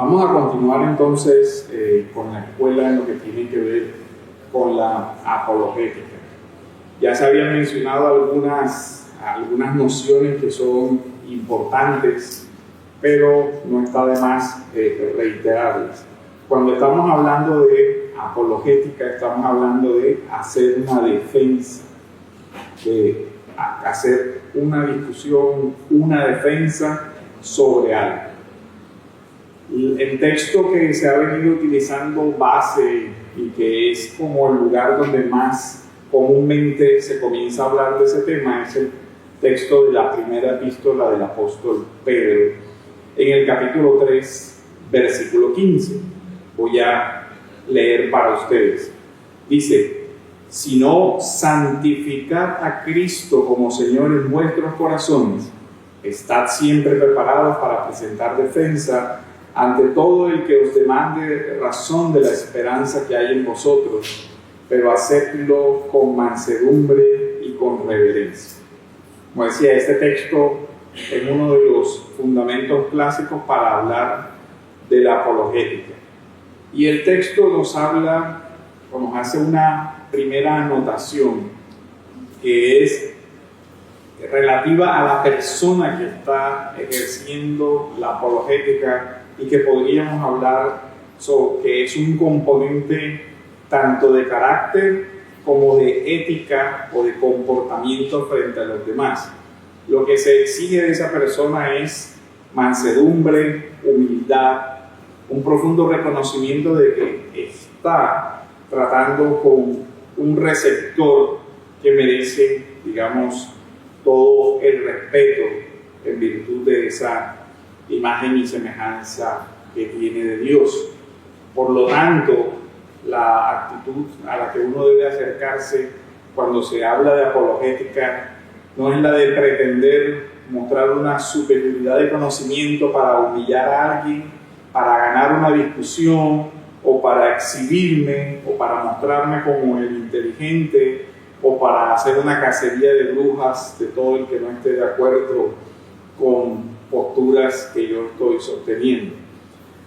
Vamos a continuar entonces con la escuela en lo que tiene que ver con la apologética. Ya se habían mencionado algunas nociones que son importantes, pero no está de más reiterarlas. Cuando estamos hablando de apologética, estamos hablando de hacer una defensa, de hacer una discusión, una defensa sobre algo. El texto que se ha venido utilizando base y que es como el lugar donde más comúnmente se comienza a hablar de ese tema es el texto de la primera epístola del apóstol Pedro, en el capítulo 3, versículo 15. Voy a leer para ustedes. Dice: sino santificad a Cristo como Señor en vuestros corazones, estad siempre preparados para presentar defensa ante todo el que os demande razón de la esperanza que hay en vosotros, pero hacedlo con mansedumbre y con reverencia. Como decía, este texto es uno de los fundamentos clásicos para hablar de la apologética. Y el texto nos habla, o nos hace una primera anotación, que es relativa a la persona que está ejerciendo la apologética, y que podríamos hablar sobre que es un componente tanto de carácter como de ética o de comportamiento frente a los demás. Lo que se exige de esa persona es mansedumbre, humildad, un profundo reconocimiento de que está tratando con un receptor que merece, digamos, todo el respeto en virtud de esa imagen y semejanza que tiene de Dios. Por lo tanto, la actitud a la que uno debe acercarse cuando se habla de apologética no es la de pretender mostrar una superioridad de conocimiento para humillar a alguien, para ganar una discusión, o para exhibirme, o para mostrarme como el inteligente, o para hacer una cacería de brujas de todo el que no esté de acuerdo con posturas que yo estoy sosteniendo,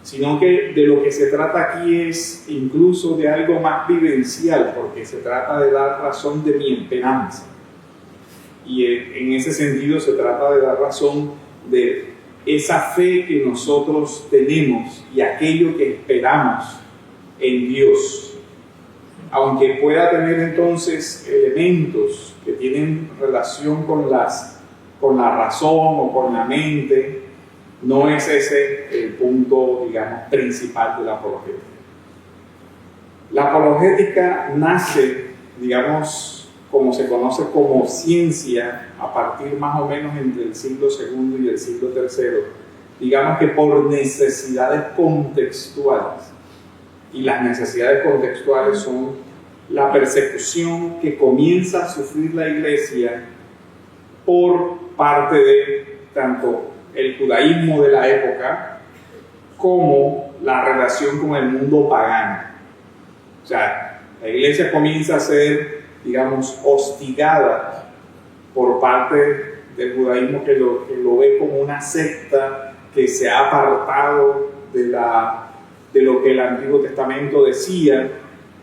sino que de lo que se trata aquí es incluso de algo más vivencial, porque se trata de dar razón de mi esperanza, y en ese sentido se trata de dar razón de esa fe que nosotros tenemos y aquello que esperamos en Dios, aunque pueda tener entonces elementos que tienen relación con la razón o con la mente. No es ese el punto, digamos, principal de la apologética. La apologética nace, digamos, como se conoce como ciencia, a partir más o menos entre el siglo II y el siglo III, digamos que por necesidades contextuales. Y las necesidades contextuales son la persecución que comienza a sufrir la Iglesia por parte de tanto el judaísmo de la época como la relación con el mundo pagano. O sea, la Iglesia comienza a ser, digamos, hostigada por parte del judaísmo que lo ve como una secta que se ha apartado de lo que el Antiguo Testamento decía,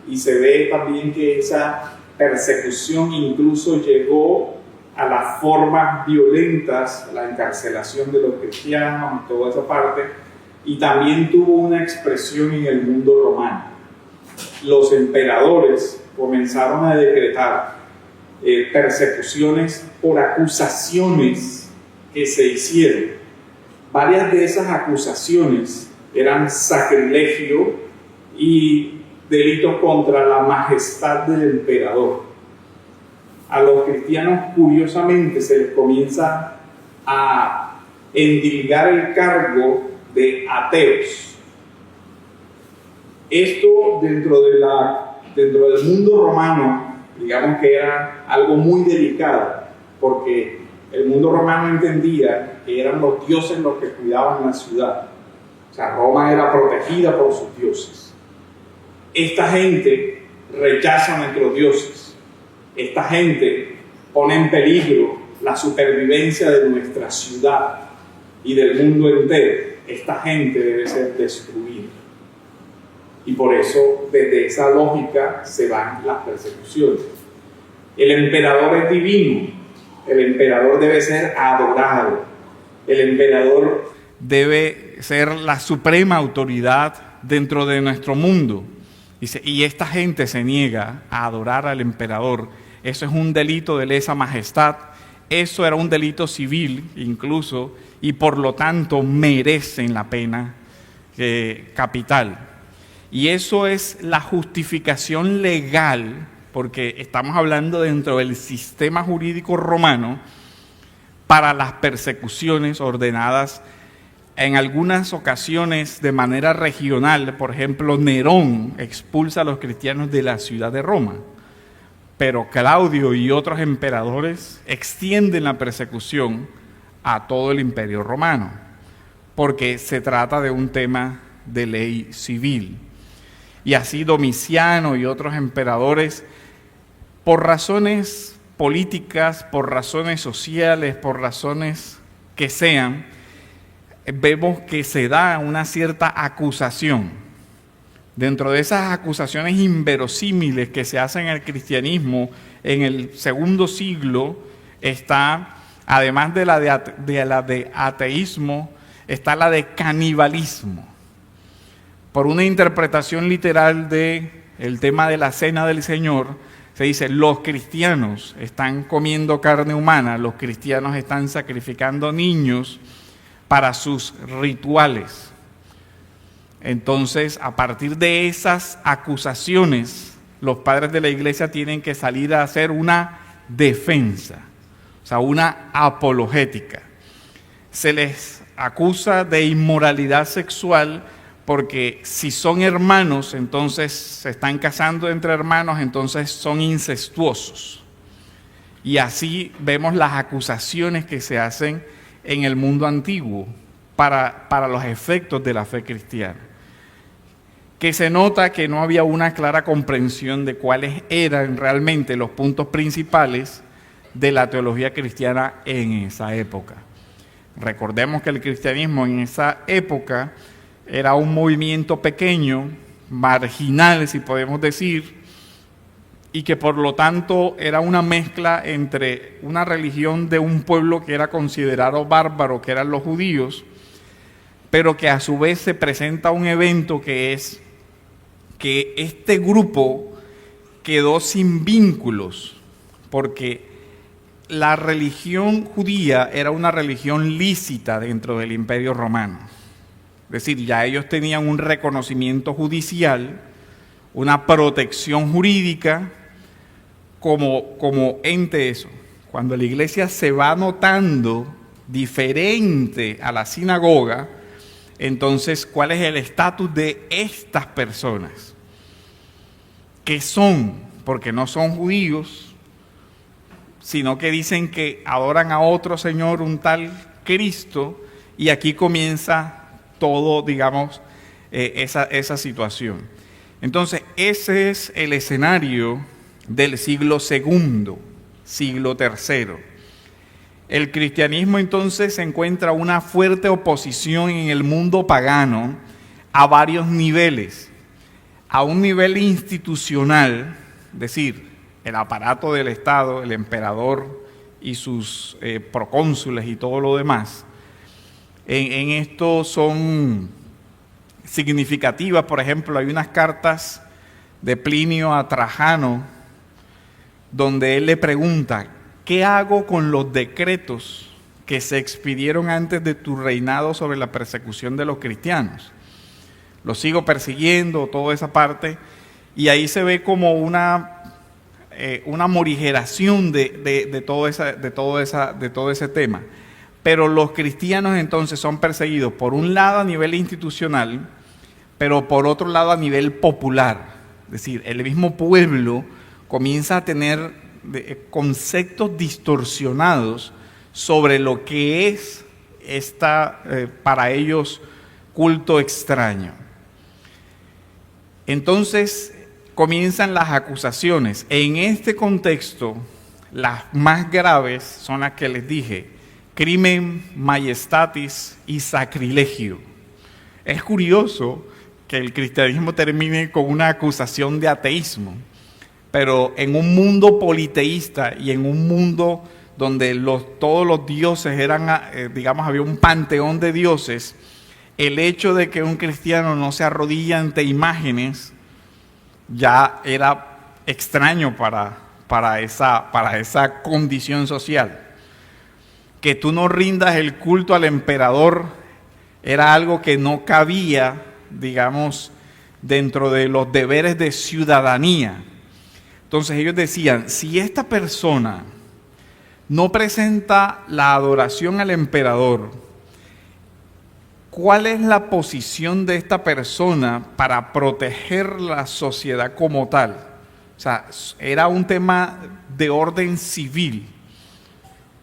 y se ve también que esa persecución incluso llegó a las formas violentas, la encarcelación de los cristianos y toda esa parte, y también tuvo una expresión en el mundo romano. Los emperadores comenzaron a decretar persecuciones por acusaciones que se hicieron. Varias de esas acusaciones eran sacrilegio y delitos contra la majestad del emperador. A los cristianos, curiosamente, se les comienza a endilgar el cargo de ateos. Esto dentro del mundo romano, digamos que era algo muy delicado, porque el mundo romano entendía que eran los dioses los que cuidaban la ciudad. O sea, Roma era protegida por sus dioses. Esta gente rechaza a nuestros dioses. Esta gente pone en peligro la supervivencia de nuestra ciudad y del mundo entero. esta gente debe ser destruida. Y por eso, desde esa lógica, se van las persecuciones. El emperador es divino, el emperador debe ser adorado, el emperador debe ser la suprema autoridad dentro de nuestro mundo. Dice, y esta gente se niega a adorar al emperador. Eso es un delito de lesa majestad. Eso era un delito civil incluso, y por lo tanto merecen la pena capital. Y eso es la justificación legal, porque estamos hablando dentro del sistema jurídico romano, para las persecuciones ordenadas en algunas ocasiones de manera regional. Por ejemplo, Nerón expulsa a los cristianos de la ciudad de Roma, pero Claudio y otros emperadores extienden la persecución a todo el imperio romano, porque se trata de un tema de ley civil. Y así Domiciano y otros emperadores, por razones políticas, por razones sociales, por razones que sean, vemos que se da una cierta acusación. Dentro de esas acusaciones inverosímiles que se hacen al cristianismo en el segundo siglo está, además de la de ateísmo, está la de canibalismo. Por una interpretación literal del tema de la cena del Señor, se dice, los cristianos están comiendo carne humana, los cristianos están sacrificando niños para sus rituales. Entonces, a partir de esas acusaciones, los padres de la iglesia tienen que salir a hacer una defensa, o sea, una apologética. Se les acusa de inmoralidad sexual porque si son hermanos, entonces se están casando entre hermanos, entonces son incestuosos. Y así vemos las acusaciones que se hacen en el mundo antiguo para los efectos de la fe cristiana. Que se nota que no había una clara comprensión de cuáles eran realmente los puntos principales de la teología cristiana en esa época. Recordemos que el cristianismo en esa época era un movimiento pequeño, marginal, si podemos decir, y que por lo tanto era una mezcla entre una religión de un pueblo que era considerado bárbaro, que eran los judíos, pero que a su vez se presenta un evento que es que este grupo quedó sin vínculos, porque la religión judía era una religión lícita dentro del Imperio Romano. Es decir, ya ellos tenían un reconocimiento judicial, una protección jurídica como ente eso. Cuando la iglesia se va notando diferente a la sinagoga, entonces, ¿cuál es el estatus de estas personas? ¿Qué son? Porque no son judíos, sino que dicen que adoran a otro Señor, un tal Cristo, y aquí comienza todo, digamos, esa situación. Entonces, ese es el escenario del siglo II, siglo III. El cristianismo entonces encuentra una fuerte oposición en el mundo pagano a varios niveles. A un nivel institucional, es decir, el aparato del Estado, el emperador y sus procónsules y todo lo demás. En esto son significativas, por ejemplo, hay unas cartas de Plinio a Trajano, donde él le pregunta, ¿qué hago con los decretos que se expidieron antes de tu reinado sobre la persecución de los cristianos? Los sigo persiguiendo, toda esa parte, y ahí se ve como una morigeración de todo ese tema. Pero los cristianos entonces son perseguidos por un lado a nivel institucional, pero por otro lado a nivel popular. Es decir, el mismo pueblo comienza a tener conceptos distorsionados sobre lo que es para ellos culto extraño. Entonces comienzan las acusaciones. En este contexto, las más graves son las que les dije: crimen, majestatis y sacrilegio. es curioso que el cristianismo termine con una acusación de ateísmo, pero en un mundo politeísta y en un mundo donde todos los dioses eran, había un panteón de dioses, el hecho de que un cristiano no se arrodilla ante imágenes ya era extraño para esa condición social. Que tú no rindas el culto al emperador era algo que no cabía, dentro de los deberes de ciudadanía. Entonces ellos decían, si esta persona no presenta la adoración al emperador, ¿cuál es la posición de esta persona para proteger la sociedad como tal? O sea, era un tema de orden civil,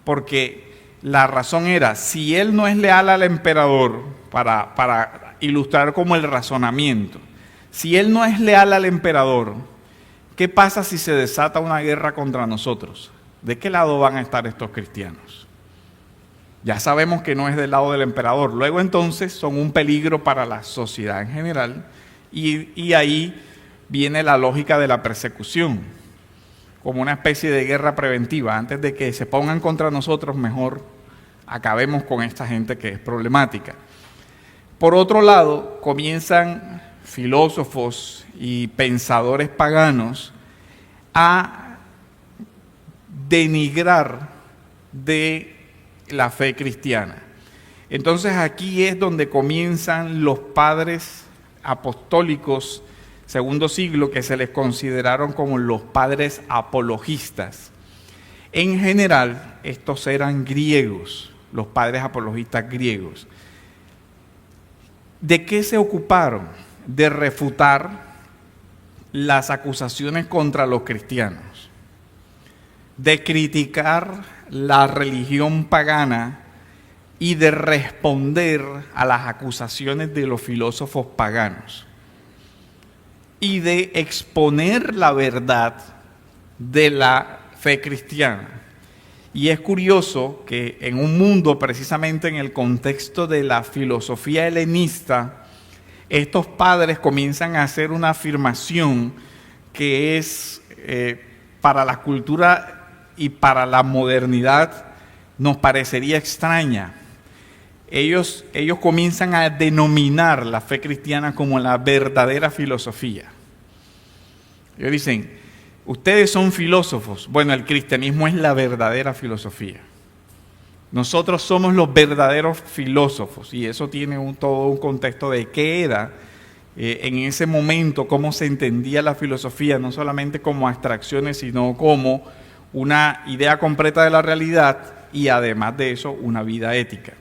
porque la razón era, si él no es leal al emperador, para ilustrar como el razonamiento, si él no es leal al emperador, ¿qué pasa si se desata una guerra contra nosotros? ¿De qué lado van a estar estos cristianos? Ya sabemos que no es del lado del emperador. Luego entonces son un peligro para la sociedad en general y ahí viene la lógica de la persecución, como una especie de guerra preventiva. Antes de que se pongan contra nosotros, mejor acabemos con esta gente que es problemática. Por otro lado, comienzan filósofos y pensadores paganos a denigrar de la fe cristiana. Entonces aquí es donde comienzan los padres apostólicos segundo siglo, que se les consideraron como los padres apologistas. En general, estos eran griegos, los padres apologistas griegos. ¿De qué se ocuparon? De refutar las acusaciones contra los cristianos, de criticar la religión pagana y de responder a las acusaciones de los filósofos paganos y de exponer la verdad de la fe cristiana. Y es curioso que en un mundo, precisamente en el contexto de la filosofía helenista, estos padres comienzan a hacer una afirmación que es para la cultura y para la modernidad nos parecería extraña. Ellos comienzan a denominar la fe cristiana como la verdadera filosofía. Ellos dicen, ustedes son filósofos. Bueno, el cristianismo es la verdadera filosofía. Nosotros somos los verdaderos filósofos, y eso tiene todo un contexto de qué era en ese momento, cómo se entendía la filosofía, no solamente como abstracciones, sino como una idea completa de la realidad y además de eso, una vida ética.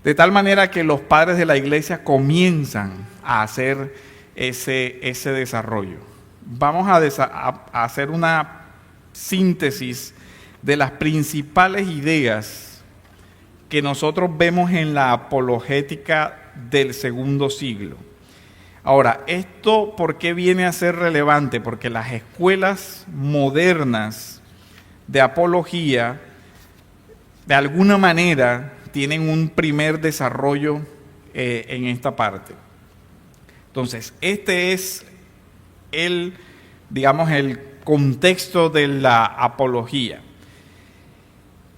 De tal manera que los padres de la iglesia comienzan a hacer ese desarrollo. Vamos a hacer una síntesis de las principales ideas que nosotros vemos en la apologética del segundo siglo. Ahora, ¿esto por qué viene a ser relevante? Porque las escuelas modernas de apología, de alguna manera, tienen un primer desarrollo en esta parte. Entonces, este es el contexto de la apología.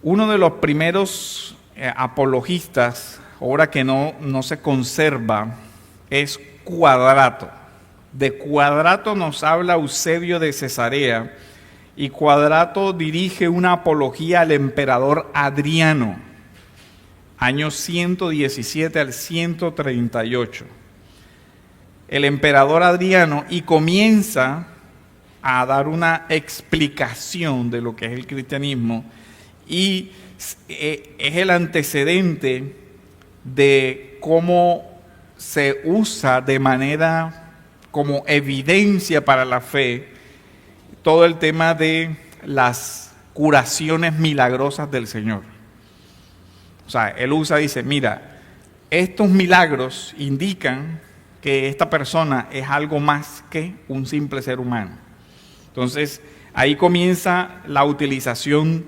Uno de los primeros apologistas, ahora que no se conserva, es Cuadrato. De Cuadrato nos habla Eusebio de Cesarea, y Cuadrato dirige una apología al emperador Adriano, años 117 al 138. El emperador Adriano, y comienza a dar una explicación de lo que es el cristianismo, y es el antecedente de cómo se usa de manera como evidencia para la fe todo el tema de las curaciones milagrosas del Señor. O sea, él dice, mira, estos milagros indican que esta persona es algo más que un simple ser humano. Entonces, ahí comienza la utilización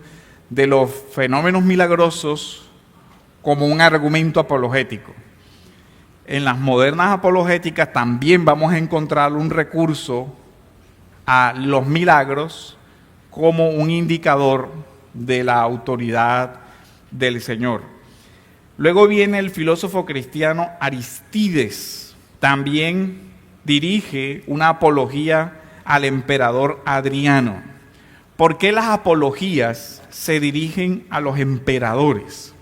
de los fenómenos milagrosos como un argumento apologético. en las modernas apologéticas también vamos a encontrar un recurso a los milagros como un indicador de la autoridad del Señor. Luego viene el filósofo cristiano Aristides, también dirige una apología al emperador Adriano. ¿Por qué las apologías se dirigen a los emperadores?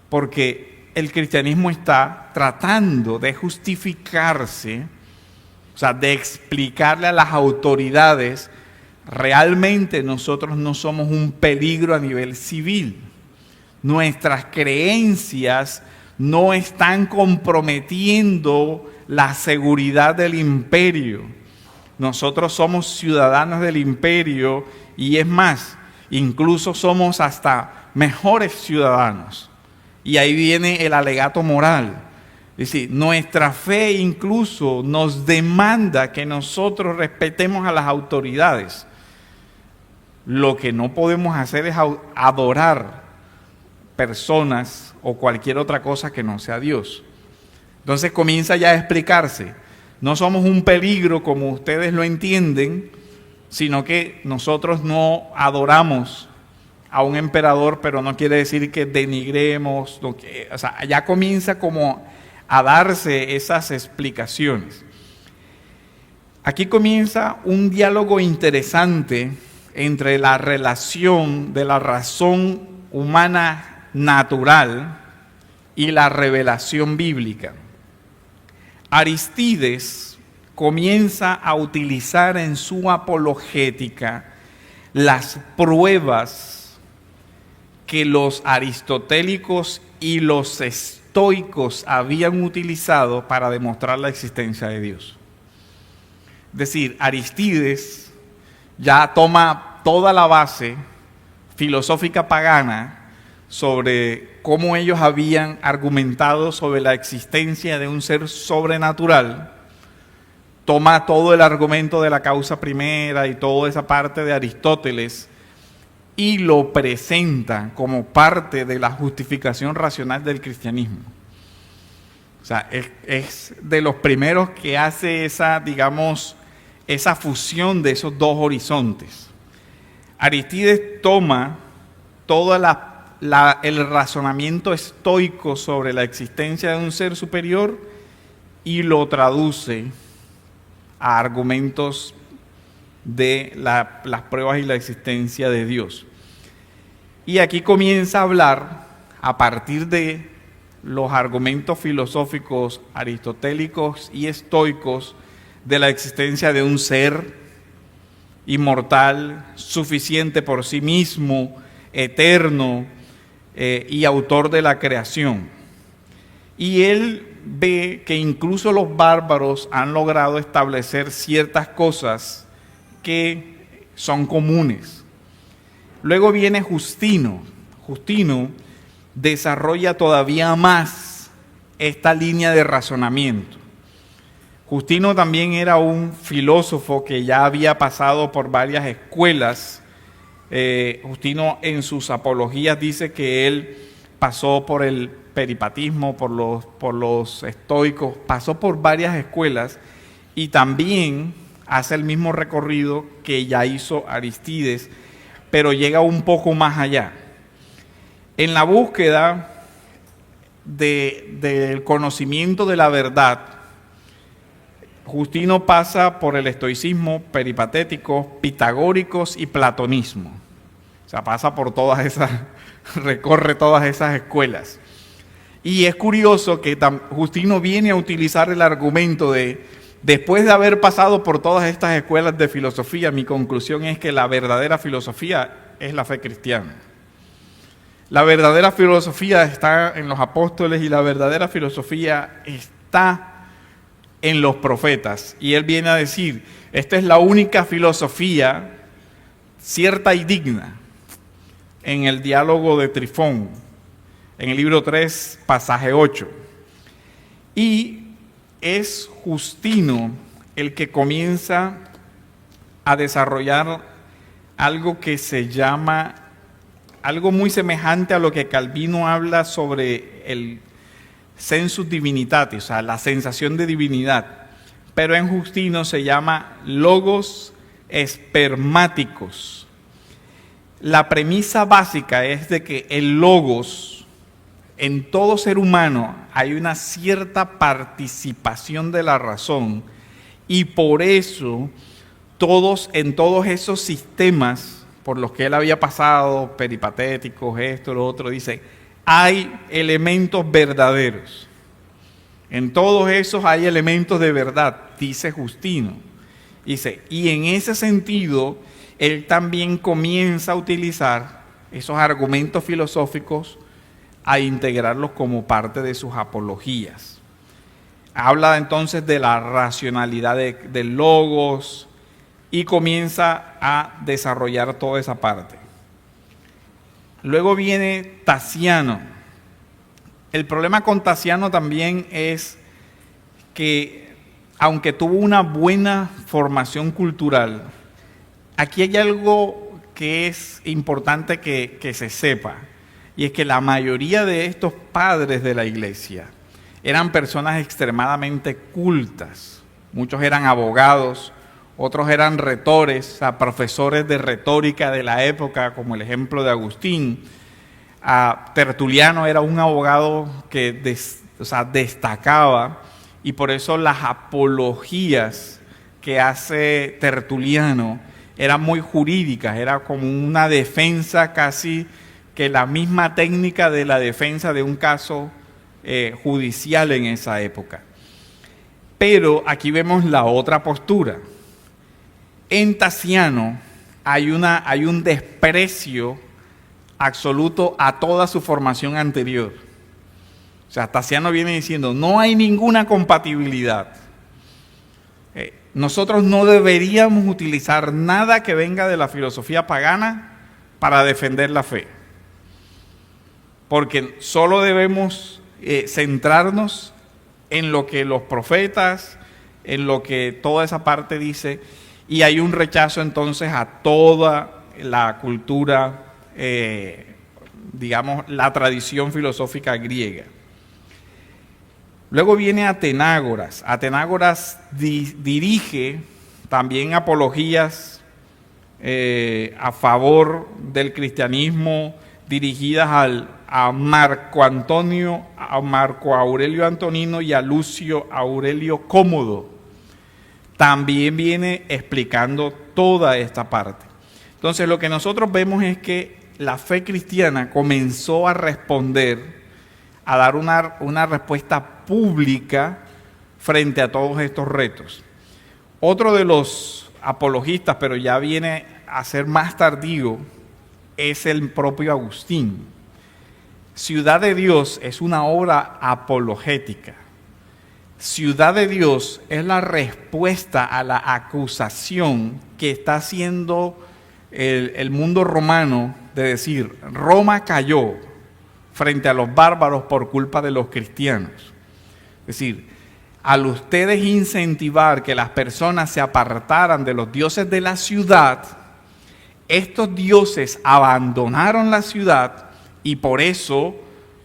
Porque el cristianismo está tratando de justificarse, o sea, de explicarle a las autoridades, realmente nosotros no somos un peligro a nivel civil. Nuestras creencias no están comprometiendo la seguridad del imperio. Nosotros somos ciudadanos del imperio y es más, incluso somos hasta mejores ciudadanos. Y ahí viene el alegato moral. Es decir, nuestra fe incluso nos demanda que nosotros respetemos a las autoridades. Lo que no podemos hacer es adorar personas o cualquier otra cosa que no sea Dios. Entonces comienza ya a explicarse. No somos un peligro como ustedes lo entienden, sino que nosotros no adoramos a un emperador, pero no quiere decir que denigremos. O sea, ya comienza como a darse esas explicaciones. Aquí comienza un diálogo interesante entre la relación de la razón humana natural y la revelación bíblica. Aristides comienza a utilizar en su apologética las pruebas que los aristotélicos y los estoicos habían utilizado para demostrar la existencia de Dios. Es decir, Aristides ya toma toda la base filosófica pagana sobre cómo ellos habían argumentado sobre la existencia de un ser sobrenatural, toma todo el argumento de la causa primera y toda esa parte de Aristóteles y lo presenta como parte de la justificación racional del cristianismo. O sea, es de los primeros que hace esa, digamos, esa fusión de esos dos horizontes. Aristides toma toda el razonamiento estoico sobre la existencia de un ser superior y lo traduce a argumentos de las pruebas y la existencia de Dios. Y aquí comienza a hablar, a partir de los argumentos filosóficos aristotélicos y estoicos, de la existencia de un ser inmortal, suficiente por sí mismo, eterno, y autor de la creación. Y él ve que incluso los bárbaros han logrado establecer ciertas cosas que son comunes. Luego viene Justino. Justino desarrolla todavía más esta línea de razonamiento. Justino también era un filósofo que ya había pasado por varias escuelas. Justino en sus apologías dice que él pasó por el peripatismo, por los estoicos, pasó por varias escuelas y también hace el mismo recorrido que ya hizo Aristides, pero llega un poco más allá. En la búsqueda del conocimiento de la verdad, Justino pasa por el estoicismo, peripatéticos, pitagóricos y platonismo. O sea, pasa por todas esas, recorre todas esas escuelas. Y es curioso que Justino viene a utilizar el argumento de, después de haber pasado por todas estas escuelas de filosofía, mi conclusión es que la verdadera filosofía es la fe cristiana. La verdadera filosofía está en los apóstoles y la verdadera filosofía está en los profetas. Y él viene a decir, esta es la única filosofía cierta y digna. En el diálogo de Trifón, en el libro 3, pasaje 8. Y es Justino el que comienza a desarrollar algo que se llama, algo muy semejante a lo que Calvino habla sobre sensus divinitatis, o sea, la sensación de divinidad. Pero en Justino se llama logos espermáticos. La premisa básica es de que el logos, en todo ser humano hay una cierta participación de la razón, y por eso en todos esos sistemas por los que él había pasado, peripatéticos, esto, lo otro, dice, hay elementos verdaderos. En todos esos hay elementos de verdad, dice Justino. Dice, y en ese sentido, él también comienza a utilizar esos argumentos filosóficos, a integrarlos como parte de sus apologías. Habla entonces de la racionalidad del logos y comienza a desarrollar toda esa parte. Luego viene Tasiano. El problema con Tasiano también es que, aunque tuvo una buena formación cultural, aquí hay algo que es importante que se sepa, y es que la mayoría de estos padres de la iglesia eran personas extremadamente cultas. Muchos eran abogados, otros eran retores, o sea, profesores de retórica de la época, como el ejemplo de Agustín. Tertuliano era un abogado que destacaba, y por eso las apologías que hace Tertuliano eran muy jurídicas, era como una defensa casi que la misma técnica de la defensa de un caso judicial en esa época. Pero aquí vemos la otra postura. En Tasiano hay un desprecio absoluto a toda su formación anterior. O sea, Tasiano viene diciendo, no hay ninguna compatibilidad. Nosotros no deberíamos utilizar nada que venga de la filosofía pagana para defender la fe. Porque solo debemos centrarnos en lo que los profetas, en lo que toda esa parte dice, y hay un rechazo entonces a toda la cultura, digamos, la tradición filosófica griega. Luego viene Atenágoras. Atenágoras dirige también apologías a favor del cristianismo, dirigidas a Marco Aurelio Antonino y a Lucio Aurelio Cómodo. También viene explicando toda esta parte. Entonces, lo que nosotros vemos es que la fe cristiana comenzó a responder, a dar una respuesta pública frente a todos estos retos. Otro de los apologistas, pero ya viene a ser más tardío, es el propio Agustín. Ciudad de Dios es una obra apologética. Ciudad de Dios es la respuesta a la acusación que está haciendo el mundo romano de decir, Roma cayó frente a los bárbaros por culpa de los cristianos. Es decir, al ustedes incentivar que las personas se apartaran de los dioses de la ciudad, estos dioses abandonaron la ciudad y por eso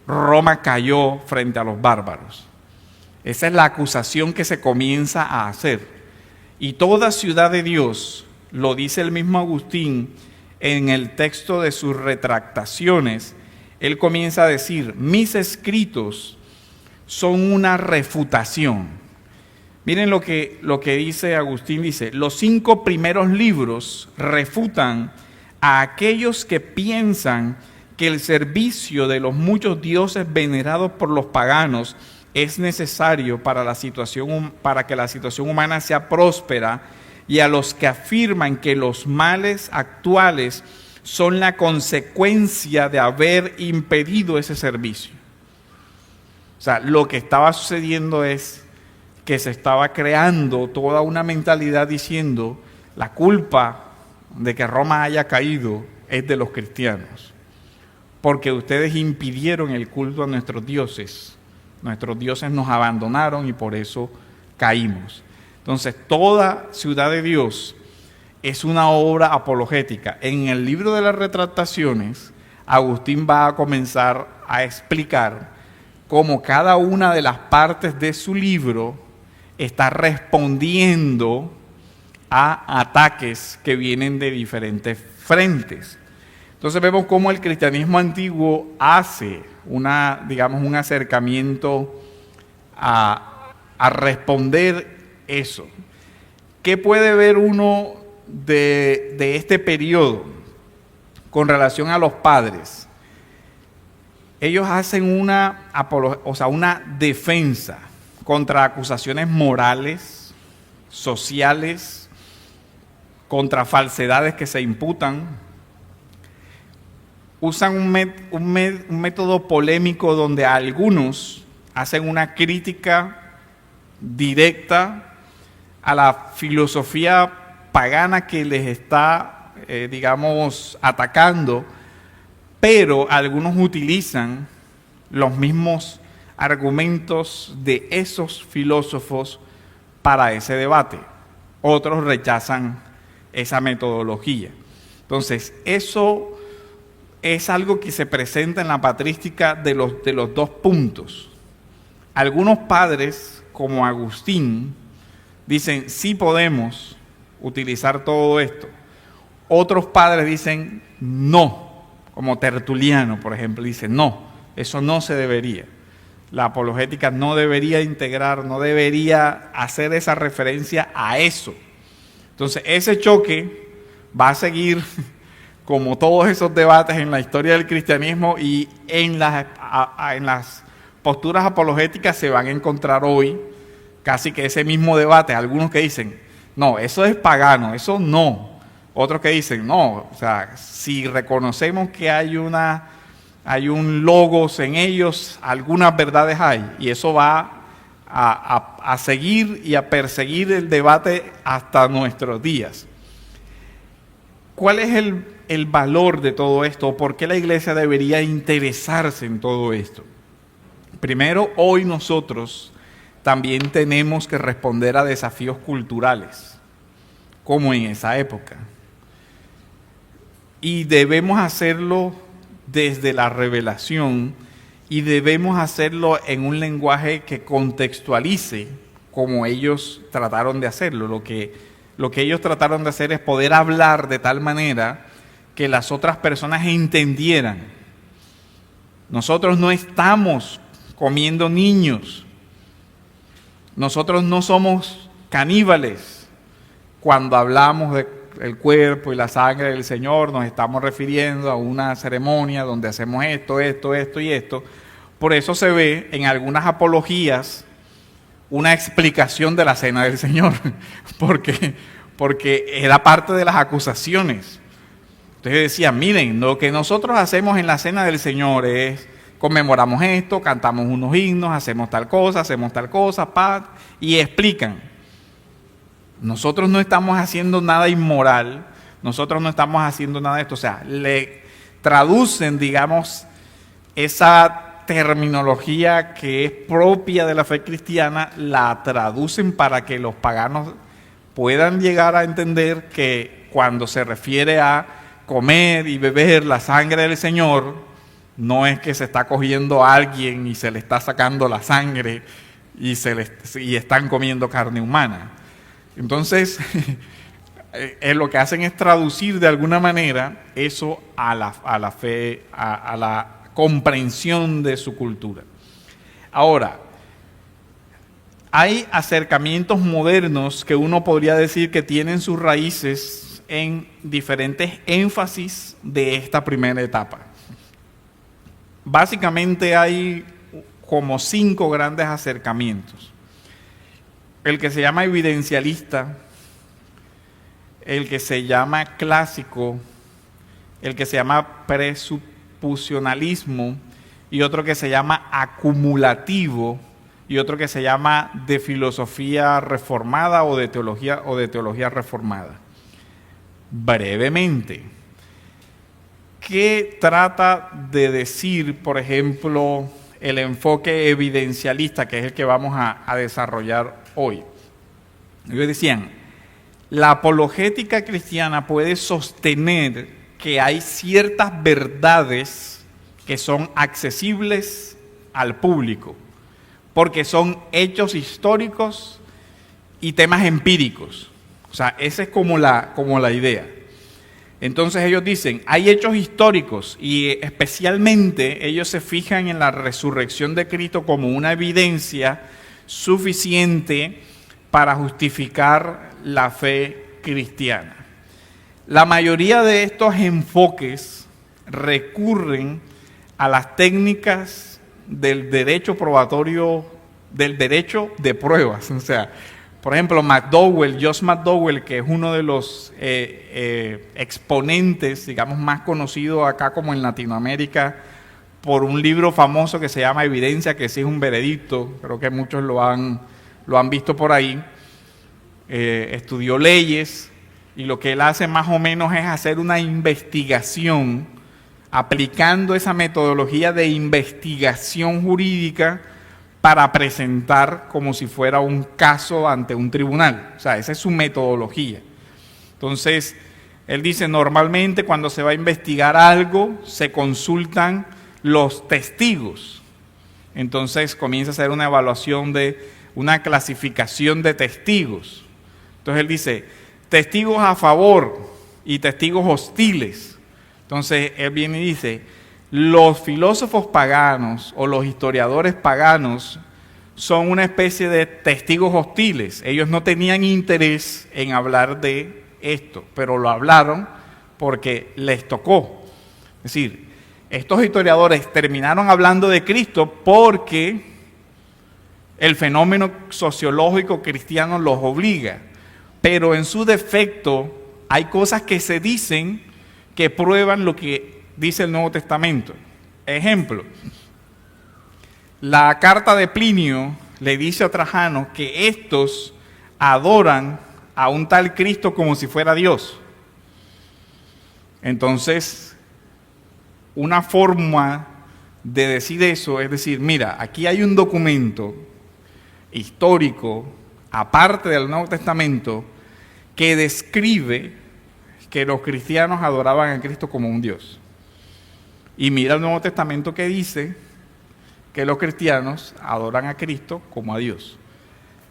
Roma cayó frente a los bárbaros. Esa es la acusación que se comienza a hacer. Y toda ciudad de Dios, lo dice el mismo Agustín en el texto de sus retractaciones, él comienza a decir, mis escritos son una refutación. Miren lo que dice Agustín, dice, los 5 primeros libros refutan a aquellos que piensan que el servicio de los muchos dioses venerados por los paganos es necesario para que la situación humana sea próspera, y a los que afirman que los males actuales son la consecuencia de haber impedido ese servicio. O sea, lo que estaba sucediendo es que se estaba creando toda una mentalidad diciendo la culpa de que Roma haya caído es de los cristianos, porque ustedes impidieron el culto a nuestros dioses nos abandonaron y por eso caímos. Entonces, toda ciudad de Dios es una obra apologética. En el libro de las retractaciones, Agustín va a comenzar a explicar cómo cada una de las partes de su libro está respondiendo a ataques que vienen de diferentes frentes. Entonces vemos cómo el cristianismo antiguo hace un acercamiento a responder eso. ¿Qué puede ver uno de este periodo con relación a los padres? Ellos hacen una defensa contra acusaciones morales, sociales, contra falsedades que se imputan. Usan un método polémico donde algunos hacen una crítica directa a la filosofía pagana que les está, atacando, pero algunos utilizan los mismos argumentos de esos filósofos para ese debate. Otros rechazan esa metodología. Entonces, eso es algo que se presenta en la patrística de los dos puntos. Algunos padres, como Agustín, dicen, sí podemos utilizar todo esto. Otros padres dicen, no. Como Tertuliano, por ejemplo, dice, no, eso no se debería. La apologética no debería integrar, no debería hacer esa referencia a eso. Entonces, ese choque va a seguir como todos esos debates en la historia del cristianismo, y en las posturas apologéticas se van a encontrar hoy casi que ese mismo debate. Algunos que dicen, no, eso es pagano, eso no. Otros que dicen, no, o sea, si reconocemos que hay un logos en ellos, algunas verdades hay, y eso va a seguir y a perseguir el debate hasta nuestros días. ¿Cuál es el valor de todo esto? ¿Por qué la iglesia debería interesarse en todo esto? Primero, hoy nosotros también tenemos que responder a desafíos culturales, como en esa época. Y debemos hacerlo desde la revelación, y debemos hacerlo en un lenguaje que contextualice como ellos trataron de hacerlo. Lo que ellos trataron de hacer es poder hablar de tal manera que las otras personas entendieran. Nosotros no estamos comiendo niños. Nosotros no somos caníbales. Cuando hablamos del cuerpo y la sangre del Señor, nos estamos refiriendo a una ceremonia donde hacemos esto y esto. Por eso se ve en algunas apologías una explicación de la cena del Señor, porque era parte de las acusaciones. Entonces decían, miren, lo que nosotros hacemos en la cena del Señor es, conmemoramos esto, cantamos unos himnos, hacemos tal cosa, y explican. Nosotros no estamos haciendo nada inmoral, nosotros no estamos haciendo nada de esto. O sea, le traducen, esa terminología que es propia de la fe cristiana, la traducen para que los paganos puedan llegar a entender que cuando se refiere a comer y beber la sangre del Señor, no es que se está cogiendo a alguien y se le está sacando la sangre y están comiendo carne humana. Entonces, lo que hacen es traducir de alguna manera eso a la fe, a la comprensión de su cultura. Ahora, hay acercamientos modernos que uno podría decir que tienen sus raíces en diferentes énfasis de esta primera etapa. Básicamente hay como 5 grandes acercamientos. El que se llama evidencialista, el que se llama clásico, el que se llama presuposicionalismo, y otro que se llama acumulativo, y otro que se llama de filosofía reformada o de teología reformada. Brevemente, ¿qué trata de decir, por ejemplo, el enfoque evidencialista, que es el que vamos a desarrollar hoy? Ellos decían, la apologética cristiana puede sostener que hay ciertas verdades que son accesibles al público, porque son hechos históricos y temas empíricos. O sea, esa es como la idea. Entonces ellos dicen, hay hechos históricos y especialmente ellos se fijan en la resurrección de Cristo como una evidencia suficiente para justificar la fe cristiana. La mayoría de estos enfoques recurren a las técnicas del derecho probatorio, del derecho de pruebas. O sea, por ejemplo, Josh McDowell, que es uno de los exponentes, digamos, más conocidos acá como en Latinoamérica, por un libro famoso que se llama Evidencia, que sí es un veredicto, creo que muchos lo han visto por ahí. Estudió leyes y lo que él hace más o menos es hacer una investigación aplicando esa metodología de investigación jurídica para presentar como si fuera un caso ante un tribunal. O sea, esa es su metodología. Entonces, él dice, normalmente cuando se va a investigar algo, se consultan los testigos. Entonces, comienza a hacer una evaluación una clasificación de testigos. Entonces, él dice, testigos a favor y testigos hostiles. Entonces, él viene y dice, los filósofos paganos o los historiadores paganos son una especie de testigos hostiles. Ellos no tenían interés en hablar de esto, pero lo hablaron porque les tocó. Es decir, estos historiadores terminaron hablando de Cristo porque el fenómeno sociológico cristiano los obliga. Pero en su defecto hay cosas que se dicen que prueban lo que dice el Nuevo Testamento. Ejemplo, la carta de Plinio le dice a Trajano que estos adoran a un tal Cristo como si fuera Dios. Entonces, una forma de decir eso es decir, mira, aquí hay un documento histórico, aparte del Nuevo Testamento, que describe que los cristianos adoraban a Cristo como un Dios. Y mira el Nuevo Testamento que dice que los cristianos adoran a Cristo como a Dios.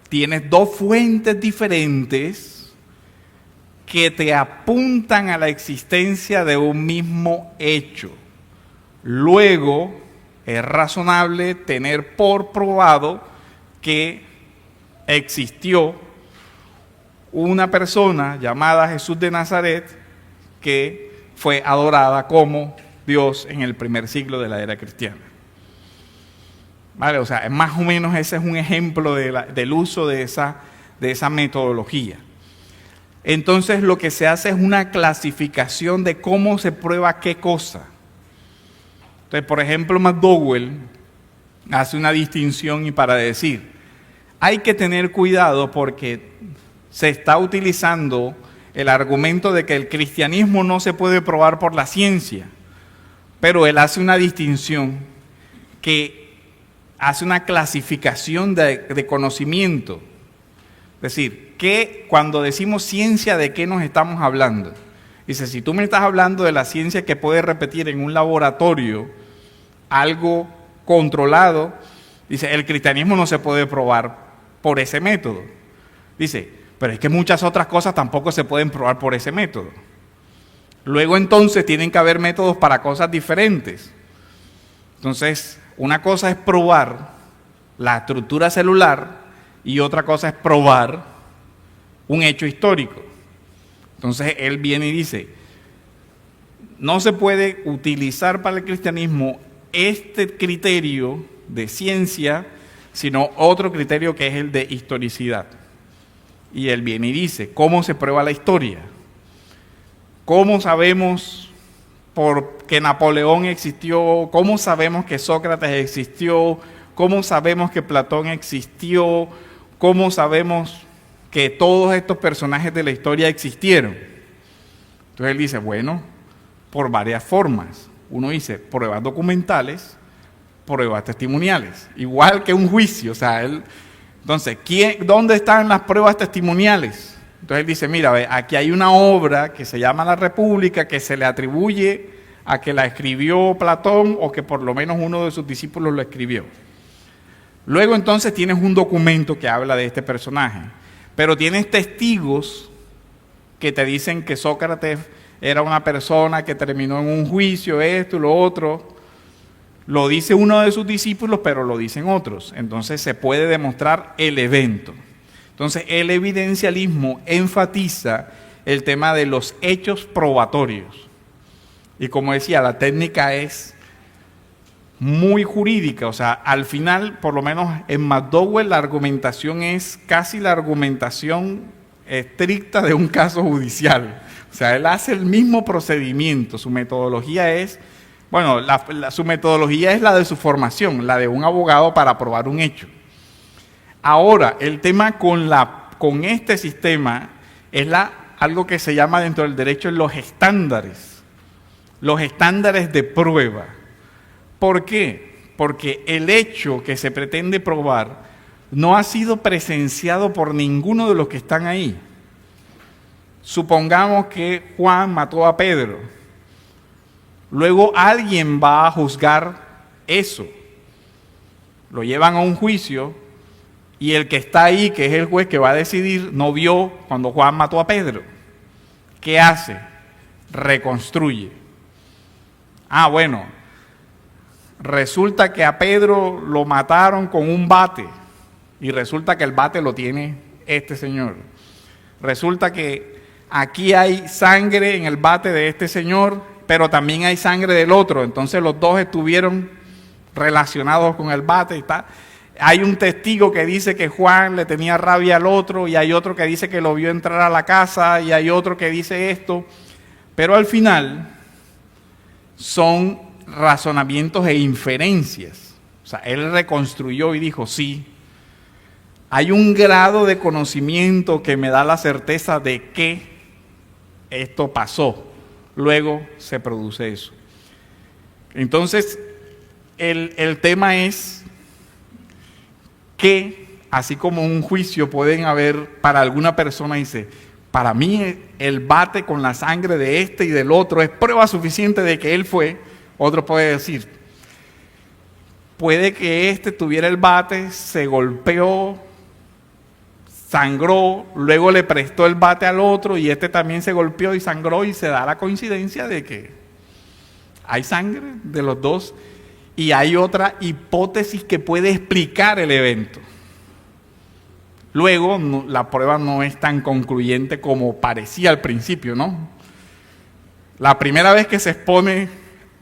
Tienes dos fuentes diferentes que te apuntan a la existencia de un mismo hecho. Luego, es razonable tener por probado que existió una persona llamada Jesús de Nazaret que fue adorada como Dios en el primer siglo de la era cristiana. ¿Vale? O sea, más o menos ese es un ejemplo del uso de esa metodología. Entonces lo que se hace es una clasificación de cómo se prueba qué cosa. Entonces, por ejemplo, McDowell hace una distinción y para decir, hay que tener cuidado porque se está utilizando el argumento de que el cristianismo no se puede probar por la ciencia, pero él hace una distinción que hace una clasificación de conocimiento. Es decir, que cuando decimos ciencia, ¿de qué nos estamos hablando? Dice, si tú me estás hablando de la ciencia que puede repetir en un laboratorio algo controlado, dice, el cristianismo no se puede probar por ese método. Dice, pero es que muchas otras cosas tampoco se pueden probar por ese método. Luego entonces tienen que haber métodos para cosas diferentes. Entonces, una cosa es probar la estructura celular y otra cosa es probar un hecho histórico. Entonces, él viene y dice, no se puede utilizar para el cristianismo este criterio de ciencia, sino otro criterio que es el de historicidad. Y él viene y dice, ¿cómo se prueba la historia? ¿Cómo sabemos que Napoleón existió? ¿Cómo sabemos que Sócrates existió? ¿Cómo sabemos que Platón existió? ¿Cómo sabemos que todos estos personajes de la historia existieron? Entonces él dice, bueno, por varias formas. Uno dice, pruebas documentales, pruebas testimoniales. Igual que un juicio, o sea, entonces, ¿dónde están las pruebas testimoniales? Entonces él dice, mira, aquí hay una obra que se llama La República, que se le atribuye a que la escribió Platón o que por lo menos uno de sus discípulos lo escribió. Luego entonces tienes un documento que habla de este personaje, pero tienes testigos que te dicen que Sócrates era una persona que terminó en un juicio, esto y lo otro. Lo dice uno de sus discípulos, pero lo dicen otros. Entonces se puede demostrar el evento. Entonces el evidencialismo enfatiza el tema de los hechos probatorios. Y como decía, la técnica es muy jurídica. O sea, al final, por lo menos en McDowell, la argumentación es casi la argumentación estricta de un caso judicial. O sea, él hace el mismo procedimiento. Su metodología es... Bueno, su metodología es la de su formación, la de un abogado para probar un hecho. Ahora, el tema con este sistema es algo que se llama dentro del derecho los estándares de prueba. ¿Por qué? Porque el hecho que se pretende probar no ha sido presenciado por ninguno de los que están ahí. Supongamos que Juan mató a Pedro. Luego alguien va a juzgar eso. Lo llevan a un juicio y el que está ahí, que es el juez que va a decidir, no vio cuando Juan mató a Pedro. ¿Qué hace? Reconstruye. Bueno, resulta que a Pedro lo mataron con un bate y resulta que el bate lo tiene este señor. Resulta que aquí hay sangre en el bate de este señor, pero también hay sangre del otro, entonces los dos estuvieron relacionados con el bate y tal. Hay un testigo que dice que Juan le tenía rabia al otro, y hay otro que dice que lo vio entrar a la casa, y hay otro que dice esto, pero al final son razonamientos e inferencias. O sea, él reconstruyó y dijo, sí, hay un grado de conocimiento que me da la certeza de que esto pasó. Luego se produce eso. Entonces, el tema es que, así como un juicio pueden haber para alguna persona, dice, para mí el bate con la sangre de este y del otro es prueba suficiente de que él fue. Otro puede decir, puede que este tuviera el bate, se golpeó, sangró, luego le prestó el bate al otro y este también se golpeó y sangró, y se da la coincidencia de que hay sangre de los dos y hay otra hipótesis que puede explicar el evento. Luego la prueba no es tan concluyente como parecía al principio, ¿no? La primera vez que se expone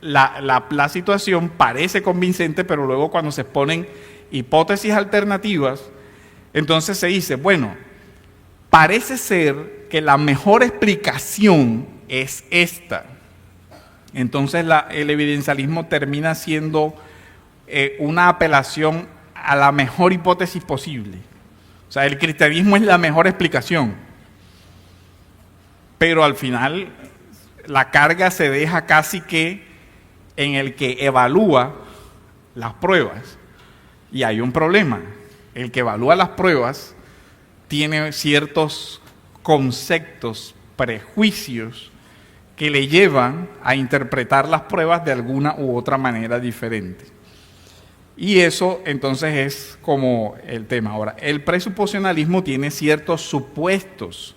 la situación parece convincente, pero luego cuando se exponen hipótesis alternativas, entonces se dice, bueno, parece ser que la mejor explicación es esta. Entonces el evidencialismo termina siendo una apelación a la mejor hipótesis posible. O sea, el cristianismo es la mejor explicación. Pero al final la carga se deja casi que en el que evalúa las pruebas. Y hay un problema. El que evalúa las pruebas tiene ciertos conceptos, prejuicios que le llevan a interpretar las pruebas de alguna u otra manera diferente. Y eso entonces es como el tema. Ahora, el presuposicionalismo tiene ciertos supuestos.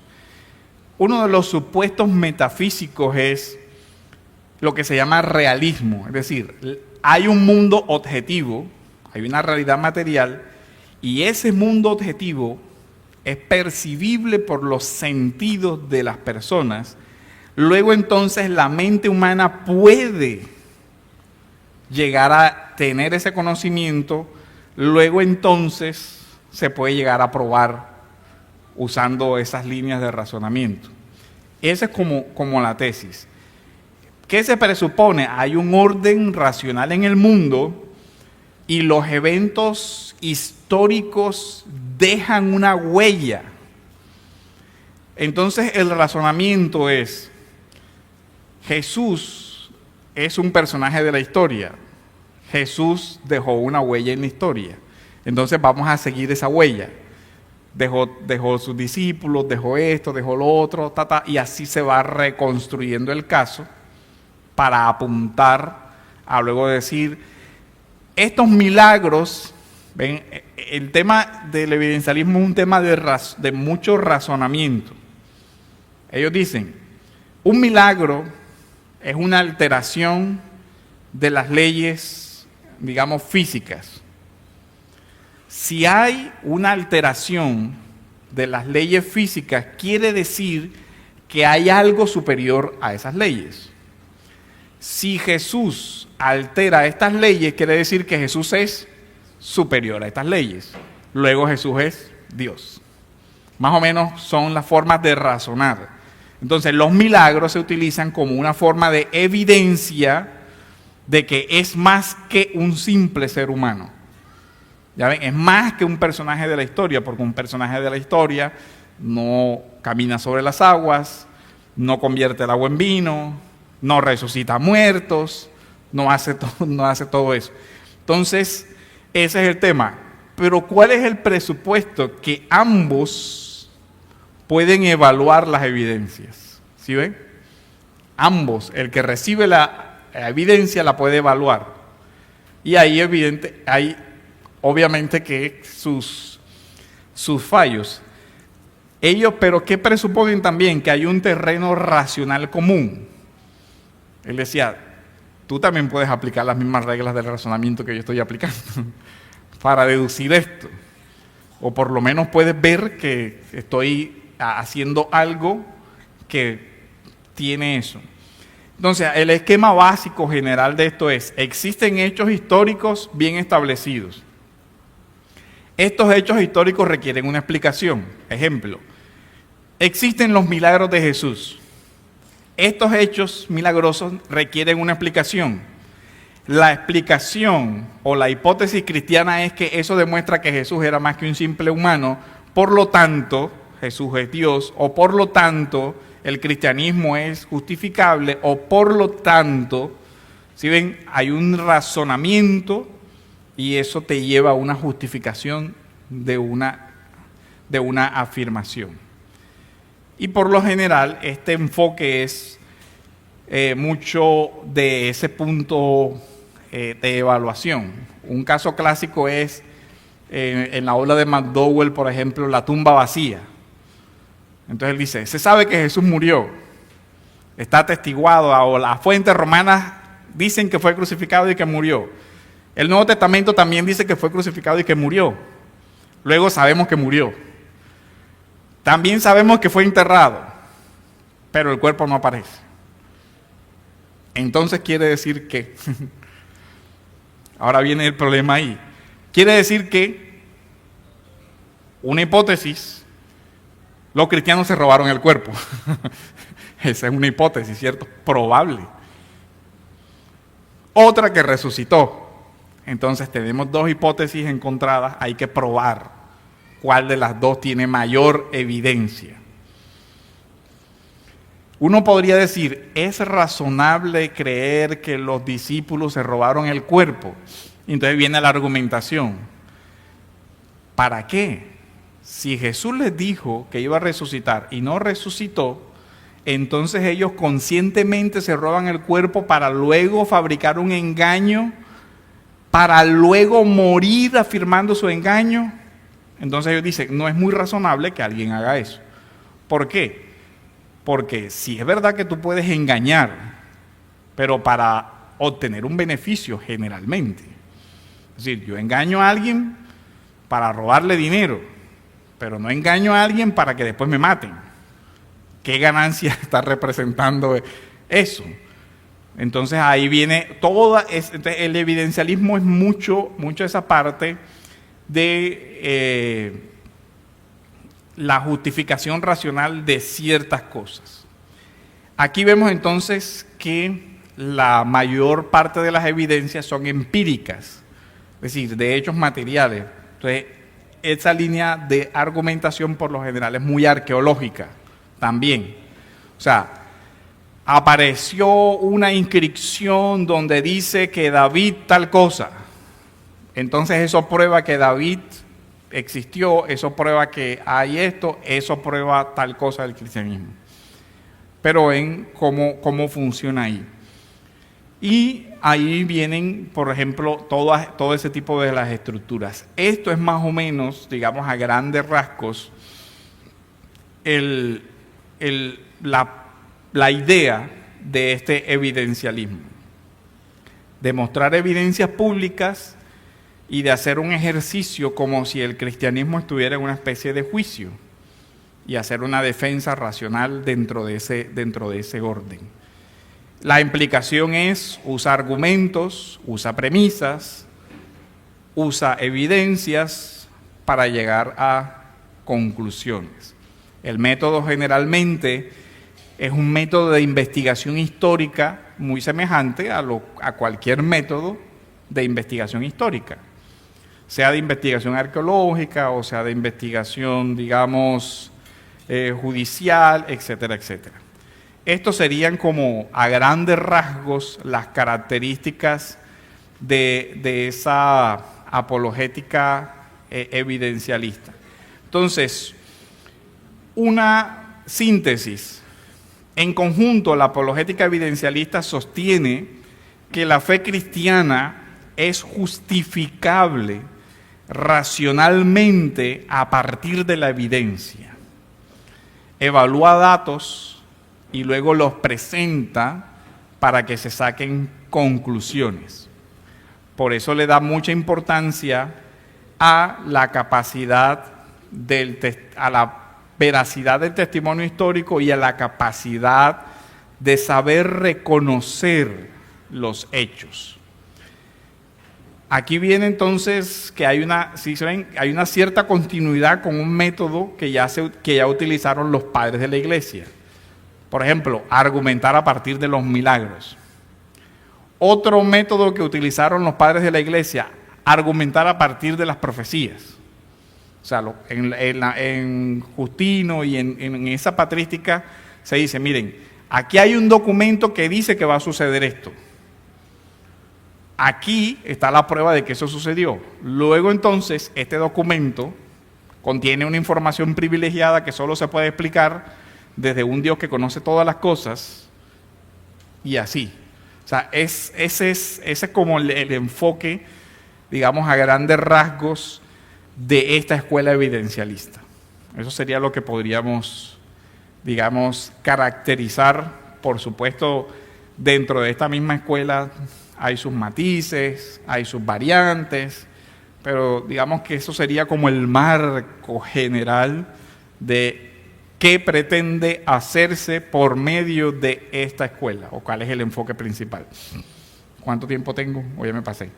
Uno de los supuestos metafísicos es lo que se llama realismo. Es decir, hay un mundo objetivo, hay una realidad material, y ese mundo objetivo es percibible por los sentidos de las personas. Luego entonces la mente humana puede llegar a tener ese conocimiento. Luego entonces se puede llegar a probar usando esas líneas de razonamiento. Esa es como la tesis. ¿Qué se presupone? Hay un orden racional en el mundo y los eventos históricos dejan una huella. Entonces el razonamiento es, Jesús es un personaje de la historia. Jesús dejó una huella en la historia. Entonces vamos a seguir esa huella. Dejó sus discípulos, dejó esto, dejó lo otro, y así se va reconstruyendo el caso para apuntar a luego decir, estos milagros, ven, el tema del evidencialismo es un tema de mucho razonamiento. Ellos dicen, un milagro es una alteración de las leyes, digamos, físicas. Si hay una alteración de las leyes físicas, quiere decir que hay algo superior a esas leyes. Si Jesús altera estas leyes, quiere decir que Jesús es superior a estas leyes. Luego Jesús es Dios. Más o menos son las formas de razonar. Entonces los milagros se utilizan como una forma de evidencia de que es más que un simple ser humano. Ya ven, es más que un personaje de la historia, porque un personaje de la historia no camina sobre las aguas, no convierte el agua en vino, no resucita muertos, no hace todo eso. Entonces, ese es el tema. Pero ¿cuál es el presupuesto? Que ambos pueden evaluar las evidencias. ¿Sí ven? Ambos, el que recibe la evidencia la puede evaluar. Y ahí hay obviamente que sus fallos. Ellos, pero ¿qué presuponen también? Que hay un terreno racional común. Él decía, tú también puedes aplicar las mismas reglas del razonamiento que yo estoy aplicando para deducir esto. O por lo menos puedes ver que estoy haciendo algo que tiene eso. Entonces, el esquema básico general de esto es, existen hechos históricos bien establecidos. Estos hechos históricos requieren una explicación. Ejemplo, existen los milagros de Jesús. Estos hechos milagrosos requieren una explicación. La explicación o la hipótesis cristiana es que eso demuestra que Jesús era más que un simple humano, por lo tanto, Jesús es Dios, o por lo tanto, el cristianismo es justificable, o por lo tanto, si ven, hay un razonamiento y eso te lleva a una justificación de una afirmación. Y por lo general, este enfoque es mucho de ese punto de evaluación. Un caso clásico es en la obra de McDowell, por ejemplo, la tumba vacía. Entonces él dice, se sabe que Jesús murió, está atestiguado, o las fuentes romanas dicen que fue crucificado y que murió. El Nuevo Testamento también dice que fue crucificado y que murió. Luego sabemos que murió. También sabemos que fue enterrado, pero el cuerpo no aparece. Entonces quiere decir que, ahora viene el problema ahí, quiere decir que, una hipótesis, los cristianos se robaron el cuerpo. Esa es una hipótesis, ¿cierto? Probable. Otra que resucitó. Entonces tenemos dos hipótesis encontradas, hay que probar cuál de las dos tiene mayor evidencia. Uno podría decir, ¿es razonable creer que los discípulos se robaron el cuerpo? Y entonces viene la argumentación. ¿Para qué? Si Jesús les dijo que iba a resucitar y no resucitó, entonces ellos conscientemente se roban el cuerpo para luego fabricar un engaño, para luego morir afirmando su engaño. Entonces ellos dicen, no es muy razonable que alguien haga eso. ¿Por qué? Porque si es verdad que tú puedes engañar, pero para obtener un beneficio generalmente. Es decir, yo engaño a alguien para robarle dinero, pero no engaño a alguien para que después me maten. ¿Qué ganancia está representando eso? Entonces ahí viene el evidencialismo, es mucho esa parte de la justificación racional de ciertas cosas. Aquí vemos entonces que la mayor parte de las evidencias son empíricas, es decir, de hechos materiales. Entonces, esa línea de argumentación por lo general es muy arqueológica también. O sea, apareció una inscripción donde dice que David tal cosa. Entonces eso prueba que David existió, eso prueba que hay esto, eso prueba tal cosa del cristianismo. Pero ven cómo funciona ahí. Y ahí vienen, por ejemplo, todo ese tipo de las estructuras. Esto es más o menos, digamos, a grandes rasgos, la idea de este evidencialismo. De mostrar evidencias públicas y de hacer un ejercicio como si el cristianismo estuviera en una especie de juicio y hacer una defensa racional dentro de ese orden. La implicación es: usa argumentos, usa premisas, usa evidencias para llegar a conclusiones. El método generalmente es un método de investigación histórica muy semejante a cualquier método de investigación histórica, sea de investigación arqueológica o sea de investigación, digamos, judicial, etcétera, etcétera. Estos serían como a grandes rasgos las características de esa apologética evidencialista. Entonces, una síntesis. En conjunto, la apologética evidencialista sostiene que la fe cristiana es justificable racionalmente a partir de la evidencia. Evalúa datos y luego los presenta para que se saquen conclusiones. Por eso le da mucha importancia a la capacidad a la veracidad del testimonio histórico y a la capacidad de saber reconocer los hechos. Aquí viene entonces que hay una cierta continuidad con un método que ya utilizaron los padres de la iglesia. Por ejemplo, argumentar a partir de los milagros. Otro método que utilizaron los padres de la iglesia, argumentar a partir de las profecías. O sea, en Justino y en esa patrística se dice: miren, aquí hay un documento que dice que va a suceder esto. Aquí está la prueba de que eso sucedió. Luego entonces, este documento contiene una información privilegiada que solo se puede explicar desde un Dios que conoce todas las cosas, y así. O sea, ese es como el enfoque, digamos, a grandes rasgos de esta escuela evidencialista. Eso sería lo que podríamos, digamos, caracterizar. Por supuesto, dentro de esta misma escuela hay sus matices, hay sus variantes, pero digamos que eso sería como el marco general de qué pretende hacerse por medio de esta escuela, o cuál es el enfoque principal. ¿Cuánto tiempo tengo? O ya me pasé.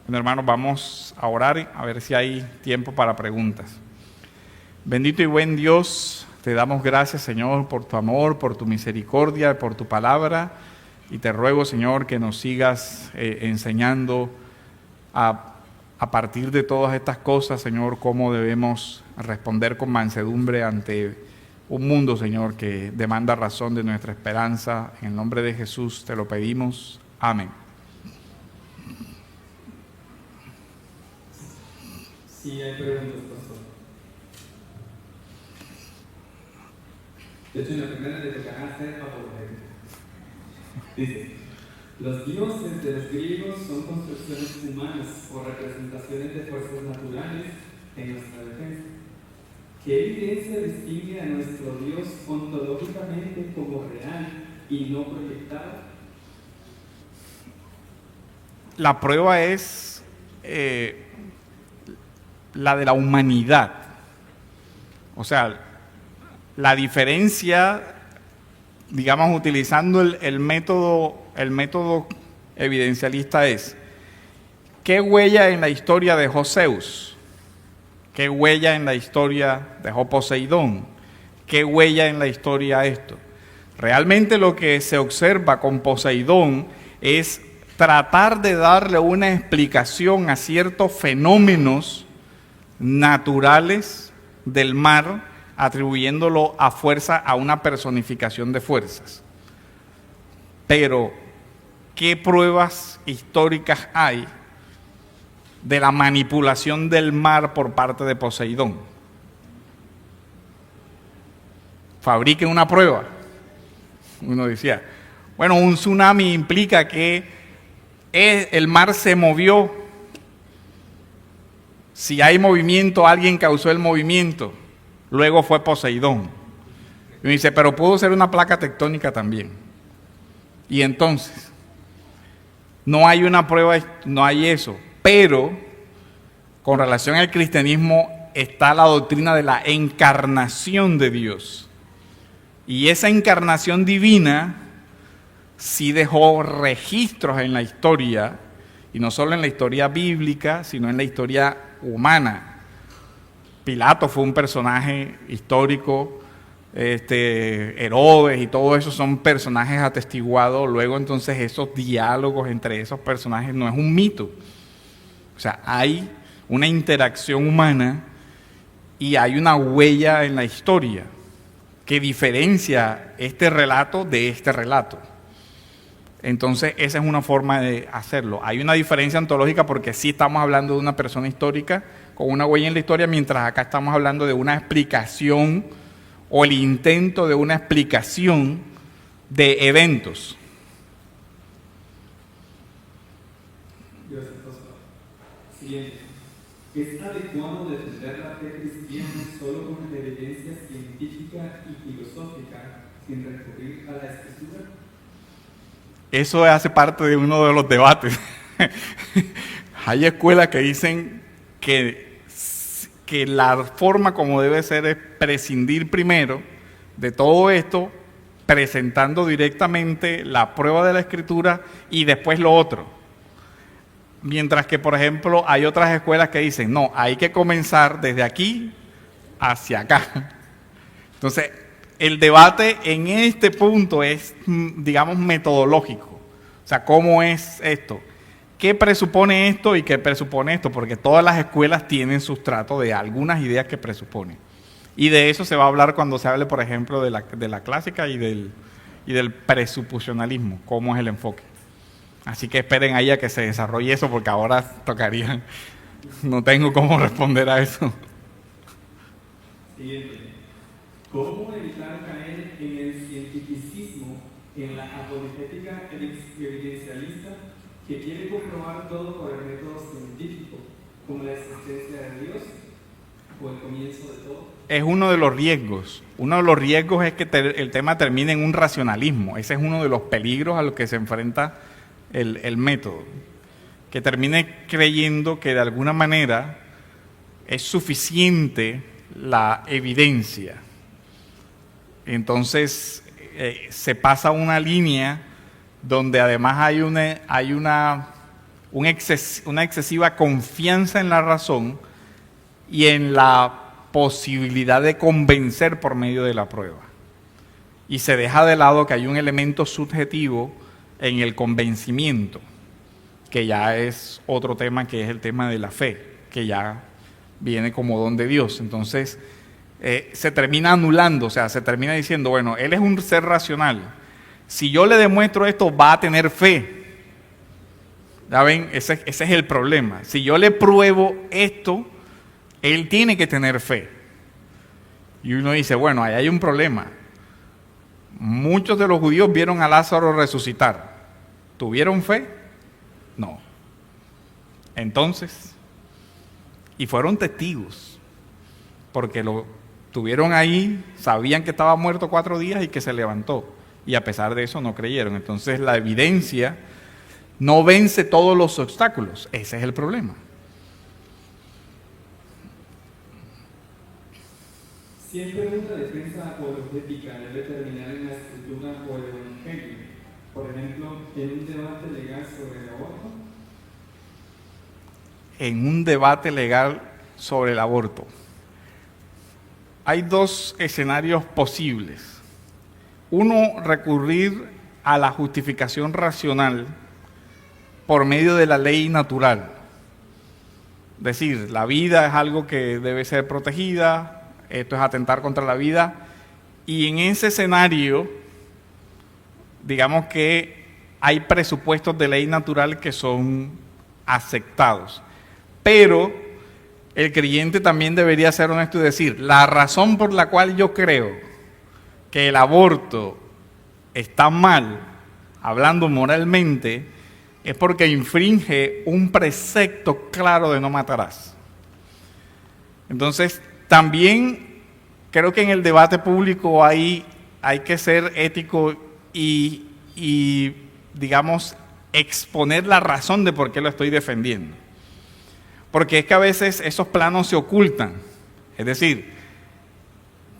Bueno, hermanos, vamos a orar a ver si hay tiempo para preguntas. Bendito y buen Dios, te damos gracias, Señor, por tu amor, por tu misericordia, por tu palabra, y te ruego, Señor, que nos sigas enseñando a partir de todas estas cosas, Señor, cómo debemos responder con mansedumbre ante un mundo, Señor, que demanda razón de nuestra esperanza. En el nombre de Jesús te lo pedimos. Amén. Sí, hay preguntas, pastor. De hecho, en la primera le tocará hacer apologética. Dice: los dioses de los griegos son construcciones humanas o representaciones de fuerzas naturales en nuestra defensa. ¿Qué evidencia distingue a nuestro Dios ontológicamente como real y no proyectado? La prueba es la de la humanidad. O sea, la diferencia, digamos, utilizando el método evidencialista es: ¿qué huella en la historia dejó Zeus? ¿Qué huella en la historia dejó Poseidón? ¿Qué huella en la historia esto? Realmente lo que se observa con Poseidón es tratar de darle una explicación a ciertos fenómenos naturales del mar, atribuyéndolo a fuerza, a una personificación de fuerzas. Pero, ¿qué pruebas históricas hay de la manipulación del mar por parte de Poseidón? Fabriquen una prueba. Uno decía, bueno, un tsunami implica que el mar se movió. Si hay movimiento, alguien causó el movimiento. Luego fue Poseidón. Y uno dice, pero pudo ser una placa tectónica también. Y entonces, no hay una prueba, no hay eso. Pero, con relación al cristianismo, está la doctrina de la encarnación de Dios. Y esa encarnación divina sí dejó registros en la historia, y no solo en la historia bíblica, sino en la historia humana. Pilato fue un personaje histórico, Herodes y todo eso son personajes atestiguados. Luego entonces esos diálogos entre esos personajes no es un mito. O sea, hay una interacción humana y hay una huella en la historia que diferencia este relato de este relato. Entonces, esa es una forma de hacerlo. Hay una diferencia ontológica porque sí estamos hablando de una persona histórica con una huella en la historia, mientras acá estamos hablando de una explicación o el intento de una explicación de eventos. Gracias, pastor. Siguiente. ¿Es adecuado defender la fe cristiana solo con evidencia científica y filosófica sin recurrir a la escritura? Eso hace parte de uno de los debates. Hay escuelas que dicen que la forma como debe ser es prescindir primero de todo esto, presentando directamente la prueba de la escritura y después lo otro. Mientras que, por ejemplo, hay otras escuelas que dicen, no, hay que comenzar desde aquí hacia acá. Entonces, el debate en este punto es, digamos, metodológico. O sea, ¿cómo es esto? ¿Qué presupone esto y qué presupone esto? Porque todas las escuelas tienen sustrato de algunas ideas que presuponen. Y de eso se va a hablar cuando se hable, por ejemplo, de la clásica y del presuposicionalismo, cómo es el enfoque. Así que esperen ahí a que se desarrolle eso, porque ahora tocaría, no tengo cómo responder a eso. Siguiente. ¿Cómo evitar caer en el cientificismo, en la apologética evidencialista que quiere comprobar todo por el método científico, como la existencia de Dios o el comienzo de todo? Es uno de los riesgos. Uno de los riesgos es que el tema termine en un racionalismo. Ese es uno de los peligros a los que se enfrenta el método. Que termine creyendo que de alguna manera es suficiente la evidencia. Entonces se pasa una línea donde además hay una excesiva confianza en la razón y en la posibilidad de convencer por medio de la prueba. Y se deja de lado que hay un elemento subjetivo en el convencimiento, que ya es otro tema, que es el tema de la fe, que ya viene como don de Dios. Entonces, se termina anulando, o sea, se termina diciendo, bueno, él es un ser racional. Si yo le demuestro esto, va a tener fe. ¿Ya ven? Ese es el problema. Si yo le pruebo esto, él tiene que tener fe. Y uno dice, bueno, ahí hay un problema. Muchos de los judíos vieron a Lázaro resucitar. ¿Tuvieron fe? No. Entonces, y fueron testigos, porque lo tuvieron ahí, sabían que estaba muerto 4 días y que se levantó. Y a pesar de eso no creyeron. Entonces la evidencia no vence todos los obstáculos. Ese es el problema. Siempre una defensa apologética debe terminar en la escritura o el evangelio. Por ejemplo, en un debate legal sobre el aborto. En un debate legal sobre el aborto. Hay 2 escenarios posibles. Uno, recurrir a la justificación racional por medio de la ley natural. Es decir, la vida es algo que debe ser protegida, esto es atentar contra la vida, y en ese escenario, digamos que hay presupuestos de ley natural que son aceptados. Pero el creyente también debería ser honesto y decir, la razón por la cual yo creo que el aborto está mal, hablando moralmente, es porque infringe un precepto claro de no matarás. Entonces, también creo que en el debate público hay que ser ético y, digamos, exponer la razón de por qué lo estoy defendiendo. Porque es que a veces esos planos se ocultan. Es decir,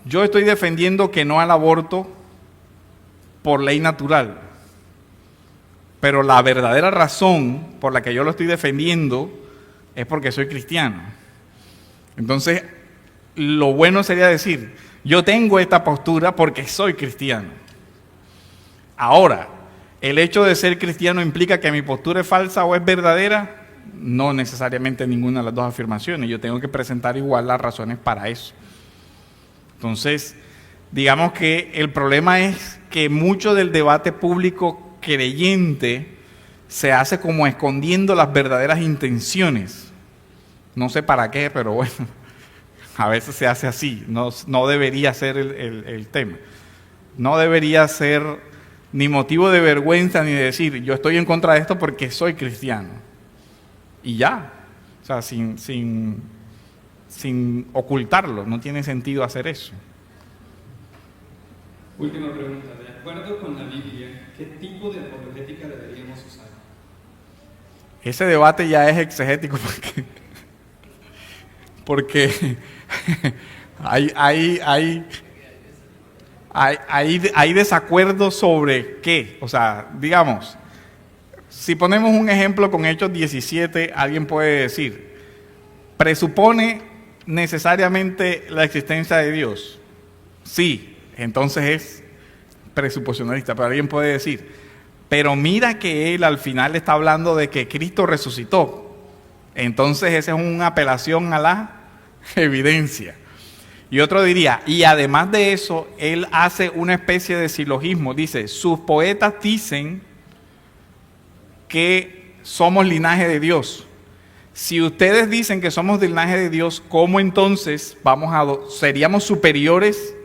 yo estoy defendiendo que no al aborto por ley natural. Pero la verdadera razón por la que yo lo estoy defendiendo es porque soy cristiano. Entonces, lo bueno sería decir, yo tengo esta postura porque soy cristiano. Ahora, ¿el hecho de ser cristiano implica que mi postura es falsa o es verdadera? No necesariamente ninguna de las dos afirmaciones. Yo tengo que presentar igual las razones para eso. Entonces, digamos que el problema es que mucho del debate público creyente se hace como escondiendo las verdaderas intenciones. No sé para qué, pero bueno, a veces se hace así. No debería ser el tema. No debería ser ni motivo de vergüenza ni de decir, yo estoy en contra de esto porque soy cristiano. Y ya, o sea, sin ocultarlo, no tiene sentido hacer eso. Última pregunta. De acuerdo con la Biblia, ¿qué tipo de apologética deberíamos usar? Ese debate ya es exegético porque hay desacuerdos sobre qué. O sea, digamos, si ponemos un ejemplo con Hechos 17, alguien puede decir, ¿presupone necesariamente la existencia de Dios? Sí, entonces es presuposicionalista, pero alguien puede decir, pero mira que él al final está hablando de que Cristo resucitó. Entonces esa es una apelación a la evidencia. Y otro diría, y además de eso, él hace una especie de silogismo. Dice, sus poetas dicen que somos linaje de Dios. Si ustedes dicen que somos linaje de Dios, ¿cómo entonces seríamos superiores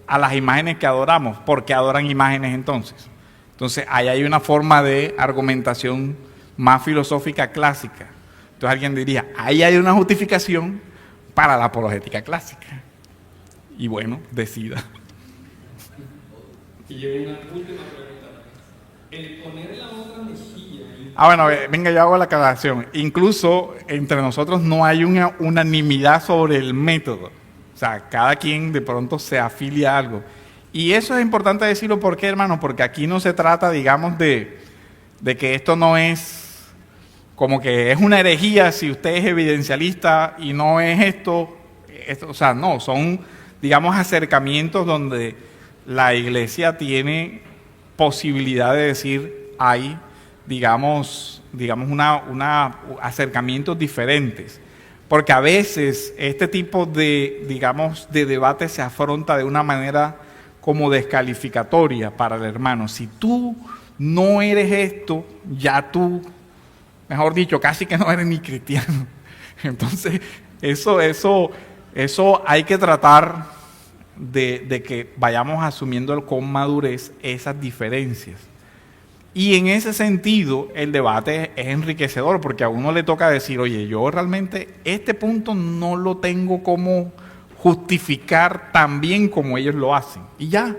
a las imágenes que adoramos? ¿Por qué adoran imágenes entonces? Entonces, ahí hay una forma de argumentación más filosófica clásica. Entonces alguien diría, ahí hay una justificación para la apologética clásica. Y bueno, decida. Y llevo una última pregunta. El poner la otra mejilla... Bueno, venga, yo hago la aclaración. Incluso entre nosotros no hay una unanimidad sobre el método. O sea, cada quien de pronto se afilia a algo. Y eso es importante decirlo, ¿por qué, hermano? Porque aquí no se trata, digamos, de que esto no es como que es una herejía si usted es evidencialista y no es esto. O sea, no, son, digamos, acercamientos donde la iglesia tiene posibilidad de decir, hay, digamos acercamientos diferentes. Porque a veces este tipo de, digamos, de debate se afronta de una manera como descalificatoria para el hermano. Si tú no eres esto, ya tú, mejor dicho, casi que no eres ni cristiano. Entonces, eso hay que tratar de que vayamos asumiendo con madurez esas diferencias. Y en ese sentido, el debate es enriquecedor, porque a uno le toca decir, oye, yo realmente este punto no lo tengo como justificar tan bien como ellos lo hacen. Y ya,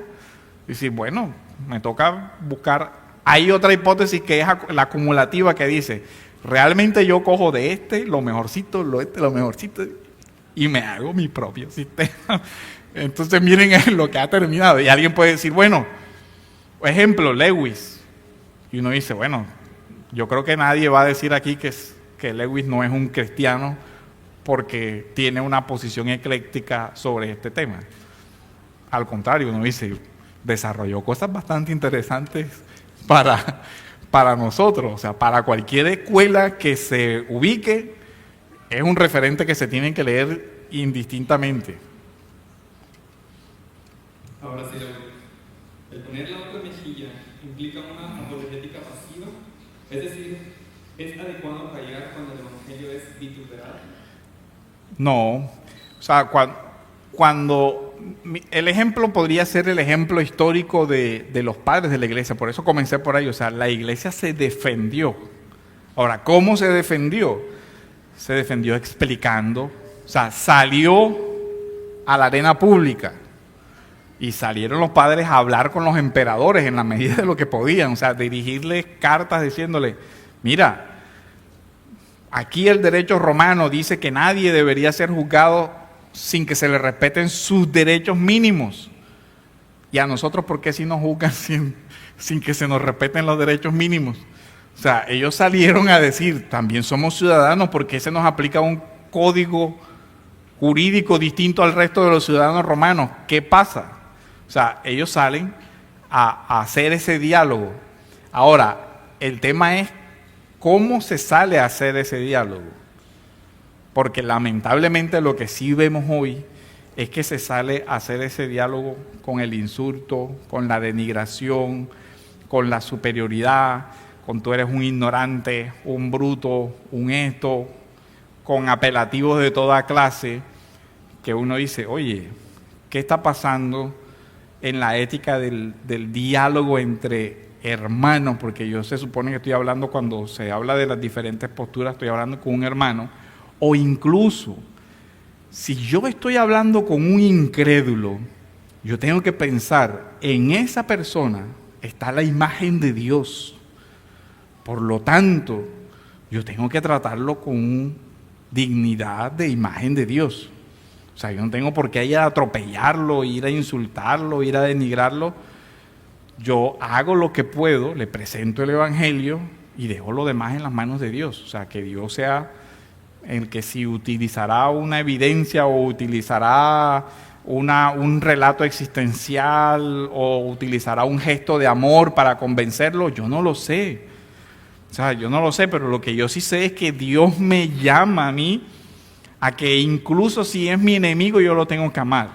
decir, bueno, me toca buscar. Hay otra hipótesis que es la acumulativa que dice, realmente yo cojo de lo mejorcito, lo mejorcito, y me hago mi propio sistema. Entonces miren lo que ha terminado. Y alguien puede decir, bueno, ejemplo, Lewis. Y uno dice, bueno, yo creo que nadie va a decir aquí que Lewis no es un cristiano porque tiene una posición ecléctica sobre este tema. Al contrario, uno dice, desarrolló cosas bastante interesantes para nosotros. O sea, para cualquier escuela que se ubique, es un referente que se tiene que leer indistintamente. Ahora sí, el poner la otra mejilla implica una apologética pasiva, es decir, ¿es adecuado callar cuando el evangelio es vituperado? No, o sea, cuando el ejemplo podría ser el ejemplo histórico de los padres de la iglesia, por eso comencé por ahí. O sea, la iglesia se defendió. Ahora, ¿cómo se defendió? Se defendió explicando, o sea, salió a la arena pública y salieron los padres a hablar con los emperadores en la medida de lo que podían, o sea, dirigirles cartas diciéndole, mira, aquí el derecho romano dice que nadie debería ser juzgado sin que se le respeten sus derechos mínimos. Y a nosotros, ¿por qué si nos juzgan sin que se nos respeten los derechos mínimos? O sea, ellos salieron a decir, también somos ciudadanos, porque se nos aplica un código jurídico distinto al resto de los ciudadanos romanos. ¿Qué pasa? O sea, ellos salen a hacer ese diálogo. Ahora, el tema es cómo se sale a hacer ese diálogo. Porque lamentablemente lo que sí vemos hoy es que se sale a hacer ese diálogo con el insulto, con la denigración, con la superioridad, con tú eres un ignorante, un bruto, un esto, con apelativos de toda clase, que uno dice, oye, ¿qué está pasando en la ética del diálogo entre hermanos? Porque yo se supone que estoy hablando, cuando se habla de las diferentes posturas, estoy hablando con un hermano, o incluso, si yo estoy hablando con un incrédulo, yo tengo que pensar, en esa persona está la imagen de Dios. Por lo tanto, yo tengo que tratarlo con dignidad de imagen de Dios. O sea, yo no tengo por qué ir a atropellarlo, ir a insultarlo, ir a denigrarlo. Yo hago lo que puedo, le presento el Evangelio y dejo lo demás en las manos de Dios. O sea, que Dios sea el que, si utilizará una evidencia o utilizará un relato existencial o utilizará un gesto de amor para convencerlo, yo no lo sé. O sea, yo no lo sé, pero lo que yo sí sé es que Dios me llama a mí a que incluso si es mi enemigo, yo lo tengo que amar.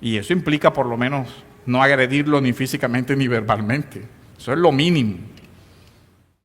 Y eso implica por lo menos no agredirlo ni físicamente ni verbalmente. Eso es lo mínimo.